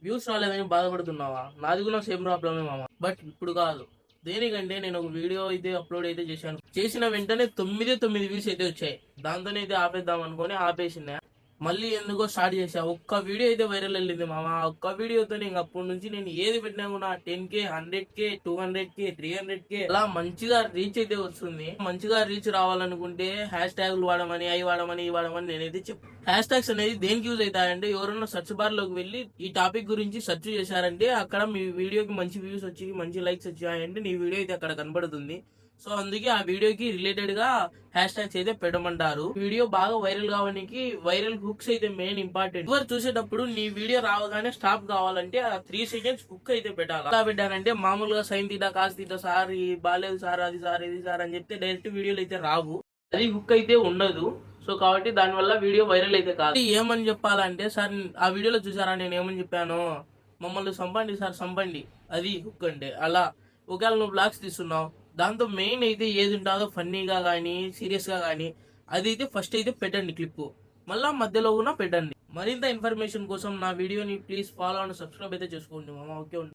Views రాలేదని బాధపడుతున్నావా? నాది కూడా సేమ్ ప్రాబ్లమే మామ. బట్ ఇప్పుడు కాదు. దేనికంటే నేను ఒక వీడియో అయితే అప్లోడ్ అయితే చేశాను. చేసిన వెంటనే 9 వ్యూస్ అయితే వచ్చాయి. దాంతోనే అయితే ఆపేద్దాం అనుకొని ఆపేసిన. మళ్ళీ ఎందుకో స్టార్ట్ చేశా. ఒక్క వీడియో అయితే వైరల్ వెళ్ళింది మామ. ఆ ఒక్క వీడియోతో ఇంక అప్పటి నుంచి నేను ఏది పెట్టినా కూడా 10K, 100K, 200K, 300K అలా మంచిగా రీచ్ అయితే వస్తుంది. మంచిగా రీచ్ రావాలనుకుంటే హ్యాష్ ట్యాగులు వాడమని, అవి వాడమని, ఇవి వాడమని నేనైతే హ్యాష్ ట్యాగ్స్ అనేది దేనికి యూజ్ అవుతాయంటే, ఎవరైనా సెర్చ్ బార్ లోకి వెళ్ళి ఈ టాపిక్ గురించి సెర్చ్ చేశారంటే అక్కడ మీ వీడియోకి మంచి వ్యూస్ వచ్చి మంచి లైక్స్ వచ్చాయంటే నీ వీడియో అయితే అక్కడ కనబడుతుంది. సో అందుకే ఆ వీడియోకి రిలేటెడ్ గా హ్యాష్ ట్యాగ్స్ అయితే పెట్టమంటారు. వీడియో బాగా వైరల్ కావడానికి వైరల్ హుక్స్ అయితే మెయిన్ ఇంపార్టెంట్. ఎవరు చూసేటప్పుడు నీ వీడియో రావగానే స్టాప్ కావాలంటే ఆ 3 seconds హుక్ అయితే పెట్టాలి. ఎలా పెట్టానంటే మామూలుగా sine theta cos theta sir బాలేదు సార్, అది సార్, ఇది సార్ అని చెప్తే డైరెక్ట్ వీడియోలు అయితే రావు. అది హుక్ అయితే ఉండదు. సో కాబట్టి దానివల్ల వీడియో వైరల్ అయితే కాదు. ఏమని చెప్పాలంటే, సార్ ఆ వీడియోలో చూసారా నేను ఏమని చెప్పాను, మమ్మల్ని సంపండి సార్ సంపండి, అది హుక్ అంటే. అలా ఒకవేళ నువ్వు బ్లాగ్స్ తీస్తున్నావు, దాంతో మెయిన్ అయితే ఏది ఉంటుందో ఫన్నీగా కానీ సీరియస్గా కానీ అది అయితే ఫస్ట్ అయితే పెట్టండి క్లిప్. మళ్ళీ మధ్యలో కూడా పెట్టండి. మరింత ఇన్ఫర్మేషన్ కోసం నా వీడియోని ప్లీజ్ ఫాలో అండ్ సబ్స్క్రైబ్ అయితే చేసుకోండి మామ. ఓకే.